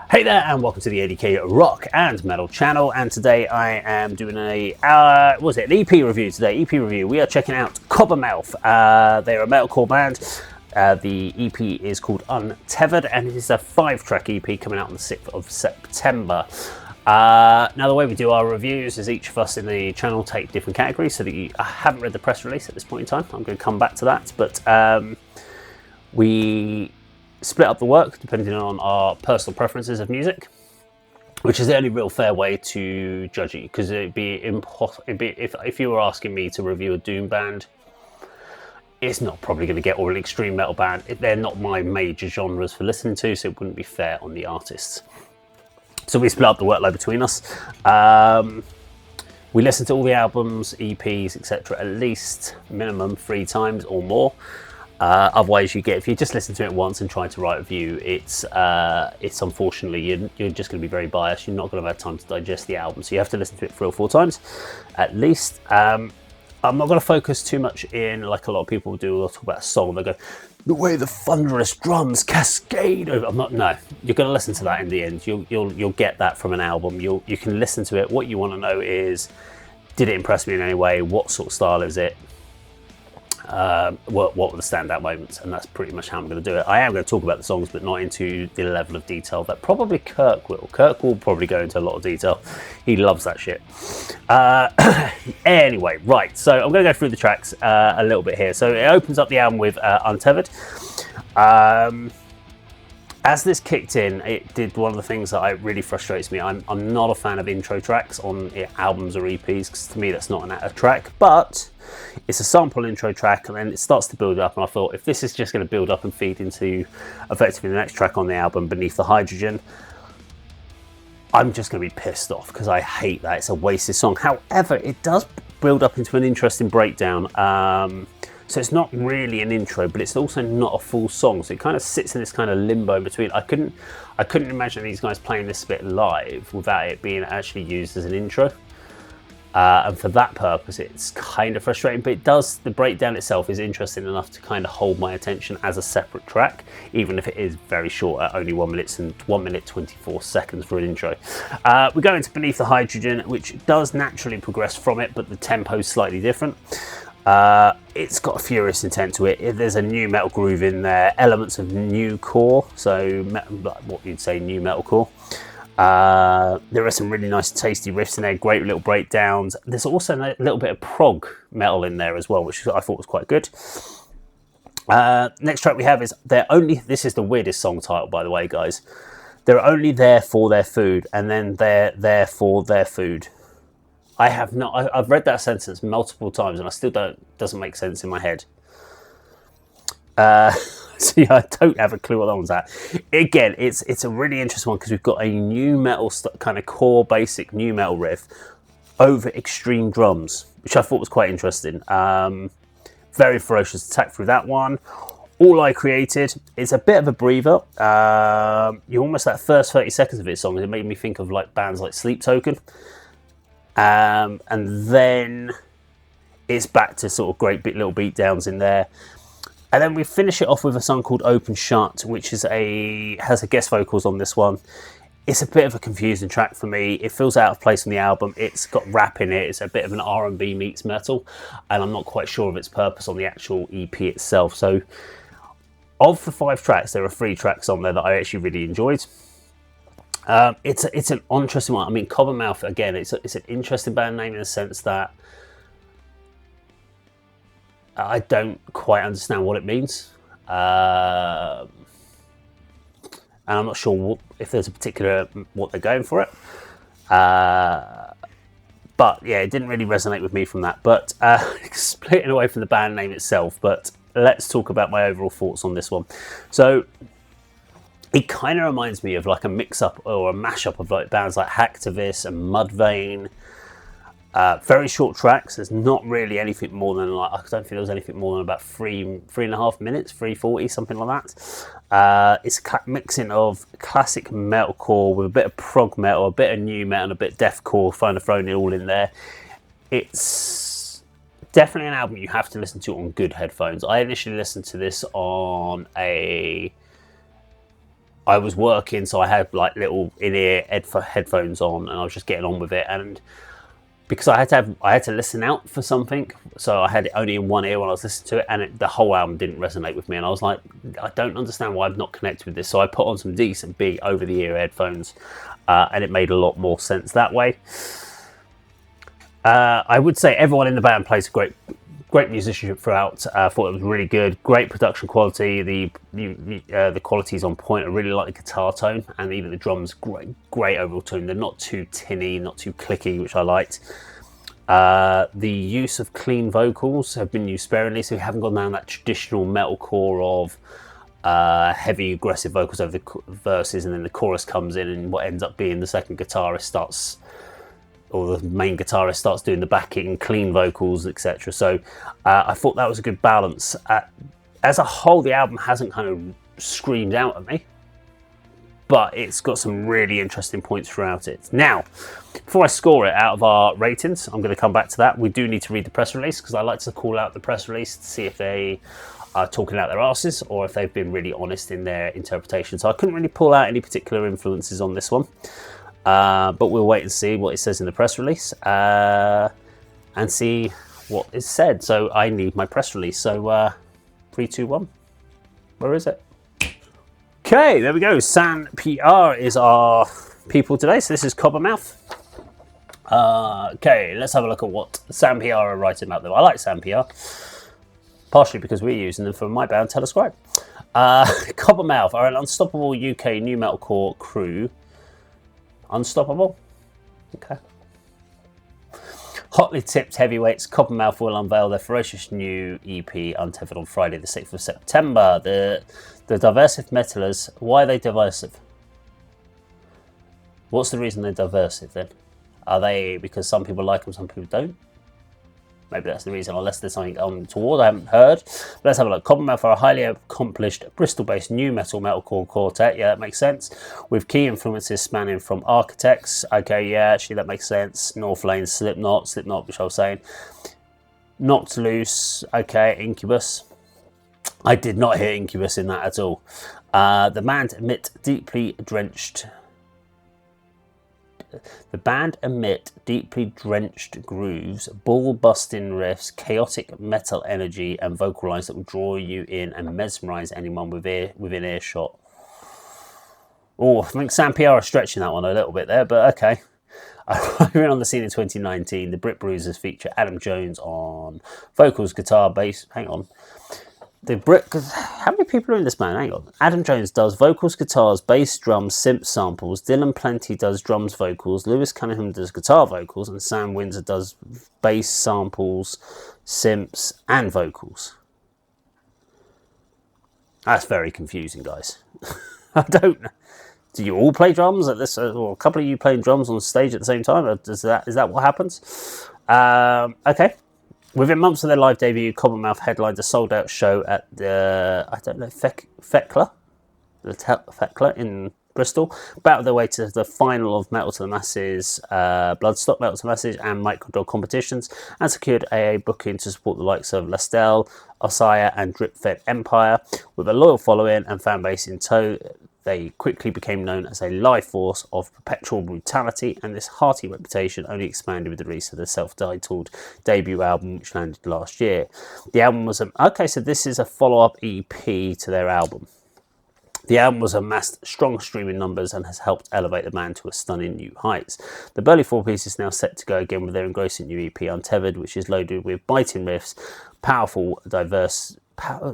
Hey there, and welcome to the A.D.K Rock and Metal channel. And today I am doing an EP review today. EP review. We are checking out Cober. They're a metalcore band. The EP is called Tethered, and it is a 5-track EP coming out on the 6th of September. Now, the way we do our reviews is each of us in the channel take different categories. So that I haven't read the press release at this point in time. I'm going to come back to that, but we split up the work depending on our personal preferences of music, which is the only real fair way to judge it, because it'd be impossible if you were asking me to review a doom band. It's not probably going to get, or an extreme metal band. They're not my major genres for listening to, so it wouldn't be fair on the artists. So we split up the workload between us. We listen to all the albums, EPs, etc. at least minimum 3 times or more. Otherwise, if you just listen to it once and try to write a review, it's unfortunately you're just going to be very biased. You're not going to have time to digest the album, so you have to listen to it 3 or 4 times at least. I'm not going to focus too much in like a lot of people do. They'll talk about a song, they go, the way the thunderous drums cascade over. No, you're going to listen to that in the end. You'll get that from an album. You can listen to it. What you want to know is, did it impress me in any way? What sort of style is it? What were the standout moments? And that's pretty much how I'm going to do it. I am going to talk about the songs, but not into the level of detail that probably Kirk will. Kirk will probably go into a lot of detail. He loves that shit. Anyway, right, so I'm going to go through the tracks a little bit here. So it opens up the album with Untethered. As this kicked in, it did one of the things that really frustrates me. I'm not a fan of intro tracks on albums or EPs, because to me that's not a track, but it's a sample intro track, and then it starts to build up, and I thought, if this is just going to build up and feed into effectively the next track on the album, Beneath the Hydrogen, I'm just going to be pissed off, because I hate that. It's a wasted song. However, it does build up into an interesting breakdown. So it's not really an intro, but it's also not a full song. So it kind of sits in this kind of limbo in between. I couldn't imagine these guys playing this bit live without it being actually used as an intro. And for that purpose, it's kind of frustrating. But the breakdown itself is interesting enough to kind of hold my attention as a separate track, even if it is very short at only 1 minute 24 seconds for an intro. We go into Beneath the Hydrogen, which does naturally progress from it, but the tempo is slightly different. It's got a furious intent to it. There's a new metal groove in there, elements of new core, so what you'd say new metalcore. There are some really nice tasty riffs in there, great little breakdowns. There's also a little bit of prog metal in there as well, which I thought was quite good. Next track we have is this is the weirdest song title, by the way, guys. They're only there for their food, and then they're there for their food. I've read that sentence multiple times, and I still doesn't make sense in my head. So yeah, I don't have a clue what that one's at. Again, it's a really interesting one, because we've got a new metal kind of core basic new metal riff over extreme drums, which I thought was quite interesting. Very ferocious attack through that one. All I Created is a bit of a breather. You almost, that first 30 seconds of this song, it made me think of like bands like Sleep Token. And then it's back to sort of great little beat downs in there. And then we finish it off with a song called Open Shut, which has a guest vocals on this one. It's a bit of a confusing track for me. It feels out of place on the album. It's got rap in it. It's a bit of an R&B meets metal, and I'm not quite sure of its purpose on the actual EP itself. So of the 5 tracks, there are 3 tracks on there that I actually really enjoyed. It's an interesting one. I mean, Cober, again, it's an interesting band name in the sense that I don't quite understand what it means. And I'm not sure if there's a particular what they're going for it. But yeah, it didn't really resonate with me from that. But splitting away from the band name itself, but let's talk about my overall thoughts on this one. So it kind of reminds me of like a mix-up or a mash-up of like bands like Hacktivist and Mudvayne. Very short tracks. There's not really anything more than I don't think there was anything more than about 3.5 minutes, 3:40, something like that. It's a mixing of classic metalcore with a bit of prog metal, a bit of new metal, and a bit of deathcore, kind of thrown it all in there. It's definitely an album you have to listen to on good headphones. I initially listened to this on a I was working, so I had like little in-ear headphones on, and I was just getting on with it. And because I had to listen out for something, so I had it only in one ear when I was listening to it, and the whole album didn't resonate with me. And I was like, I don't understand why I've not connected with this. So I put on some decent big over-the-ear headphones, and it made a lot more sense that way. I would say everyone in the band plays great musicianship throughout. I thought it was really good, great production quality. The quality's on point. I really like the guitar tone, and even the drums, great overall tone. They're not too tinny, not too clicky, which I liked. The use of clean vocals have been used sparingly, so we haven't gone down that traditional metalcore of heavy aggressive vocals over the verses, and then the chorus comes in, and what ends up being the second guitarist starts, or the main guitarist starts doing the backing, clean vocals, etc. So I thought that was a good balance. As a whole, the album hasn't kind of screamed out at me, but it's got some really interesting points throughout it. Now, before I score it out of our ratings, I'm going to come back to that. We do need to read the press release, because I like to call out the press release to see if they are talking out their asses or if they've been really honest in their interpretation. So I couldn't really pull out any particular influences on this one. But we'll wait and see what it says in the press release and see what is said. So I need my press release. So 3, 2, 1. Where is it? Okay, there we go. San PR is our people today. So this is Cobbermouth. Okay, let's have a look at what San PR are writing about them. I like San PR, partially because we're using them for my band Telescribe. Cobbermouth are an unstoppable UK new metalcore crew. Unstoppable? Okay. Hotly tipped heavyweights, Cobbermouth will unveil their ferocious new EP Untethered on Friday the 6th of September. The diversive metalers, why are they diversive? What's the reason they're diversive then? Are they because some people like them, some people don't? Maybe that's the reason, unless there's something on toward I haven't heard. But let's have a look. Cobbermouth are a highly accomplished Bristol-based new metalcore quartet. Yeah, that makes sense. With key influences spanning from Architects. Okay, yeah, actually that makes sense. North Lane, Slipknot, which I was saying. Knocked Loose. Okay, Incubus. I did not hear Incubus in that at all. The band emit deeply drenched grooves, ball-busting riffs, chaotic metal energy, and vocal lines that will draw you in and mesmerise anyone within earshot. Oh, I think Sam PR are stretching that one a little bit there, but okay. Arriving on the scene in 2019, the Brit Bruisers feature Adam Jones on vocals, guitar, bass. Hang on. How many people are in this band? Hang on. Adam Jones does vocals, guitars, bass, drums, synth samples. Dylan Plenty does drums, vocals. Lewis Cunningham does guitar, vocals, and Sam Windsor does bass, samples, synths, and vocals. That's very confusing, guys. I don't know. Do you all play drums at this? Or a couple of you playing drums on stage at the same time? Is that what happens? Okay. Within months of their live debut, Cobbermouth headlined a sold-out show at the, Thekla in Bristol, battled their way to the final of Metal to the Masses, Bloodstock, Metal to the Masses, and Microdog competitions, and secured AA booking to support the likes of Lastel, Osaya, and Dripfed Empire. With a loyal following and fan base in tow, they quickly became known as a live force of perpetual brutality, and this hearty reputation only expanded with the release of the self-titled debut album, which landed last year. The album was okay, so this is a follow-up EP to their album. The album was amassed strong streaming numbers and has helped elevate the band to a stunning new heights. The burly four-piece is now set to go again with their engrossing new EP Untethered, which is loaded with biting riffs,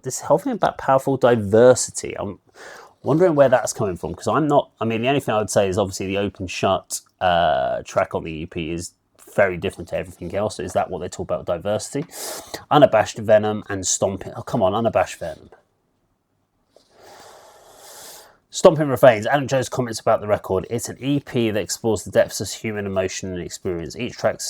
this whole thing about powerful diversity. I'm wondering where that's coming from, because the only thing I would say is obviously the Open Shut track on the EP is very different to everything else. So is that what they talk about, diversity? Unabashed Venom and Stomping. Oh, come on, Unabashed Venom. Stomping Refrains. Adam Jones comments about the record. It's an EP that explores the depths of human emotion and experience. Each track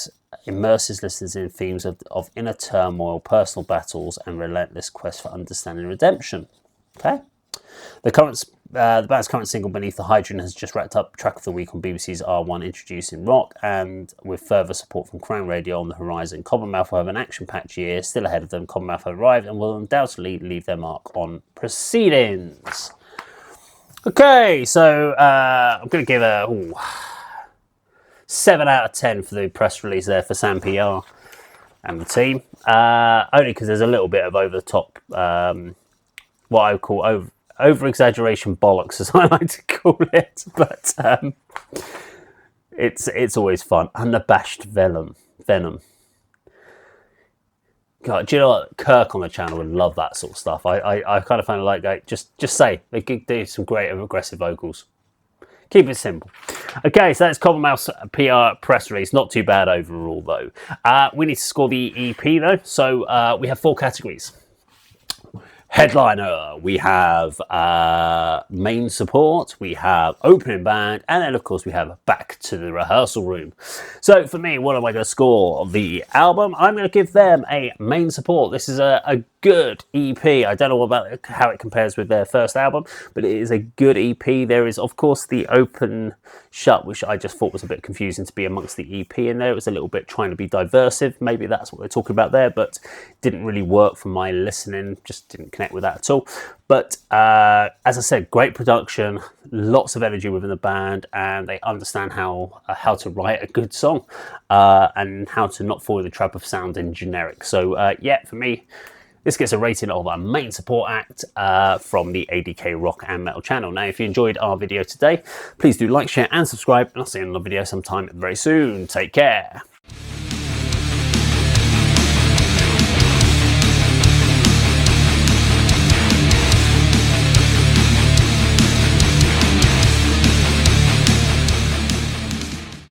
immerses listeners in themes of inner turmoil, personal battles, and relentless quest for understanding and redemption. Okay? The band's current single, Beneath the Hydrogen, has just wrapped up Track of the Week on BBC's R1, introducing rock, and with further support from Crown Radio on the horizon. Cobbermouth will have an action-packed year still ahead of them. Cobbermouth have arrived and will undoubtedly leave their mark on proceedings. Okay, so I'm going to give a 7 out of 10 for the press release there for Sam PR and the team. Only because there's a little bit of over the top, what I would call over exaggeration bollocks, as I like to call it. But it's always fun. Unabashed venom. God, do you know what? Kirk on the channel would love that sort of stuff. I kind of find it like just say they could do some great aggressive vocals. Keep it simple. Okay, so that's Common Mouse PR press release. Not too bad overall, though. We need to score the EP, though. So we have 4 categories. Headliner, we have main support, we have opening band, and then of course we have back to the rehearsal room. So for me, what am I going to score? The album, I'm going to give them a main support. This is a good EP. I don't know about how it compares with their first album, but it is a good EP. There is of course the open shut, which I just thought was a bit confusing to be amongst the EP in there. It was a little bit trying to be diversive. Maybe that's what they're talking about there, but didn't really work for my listening. Just didn't connect with that at all. But as I said, great production, lots of energy within the band, and they understand how to write a good song and how to not fall in the trap of sounding generic. So yeah, for me, this gets a rating of a main support act from the ADK Rock and Metal channel. Now, if you enjoyed our video today, please do like, share, and subscribe, and I'll see you in another video sometime very soon. Take care.